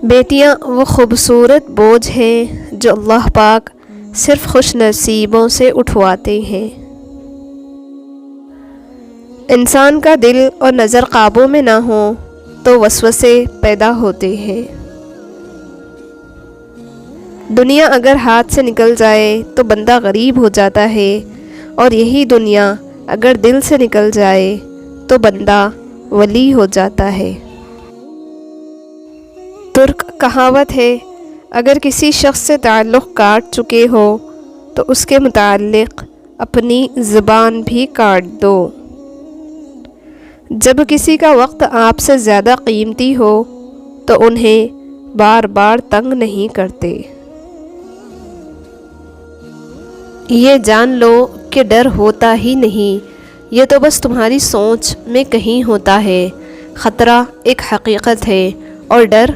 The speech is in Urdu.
بیٹیاں وہ خوبصورت بوجھ ہیں جو اللہ پاک صرف خوش نصیبوں سے اٹھواتے ہیں۔ انسان کا دل اور نظر قابو میں نہ ہو تو وسوسے پیدا ہوتے ہیں۔ دنیا اگر ہاتھ سے نکل جائے تو بندہ غریب ہو جاتا ہے، اور یہی دنیا اگر دل سے نکل جائے تو بندہ ولی ہو جاتا ہے۔ ترک کہاوت ہے، اگر کسی شخص سے تعلق کاٹ چکے ہو تو اس کے متعلق اپنی زبان بھی کاٹ دو۔ جب کسی کا وقت آپ سے زیادہ قیمتی ہو تو انہیں بار بار تنگ نہیں کرتے۔ یہ جان لو کہ ڈر ہوتا ہی نہیں، یہ تو بس تمہاری سوچ میں کہیں ہوتا ہے۔ خطرہ ایک حقیقت ہے اور ڈر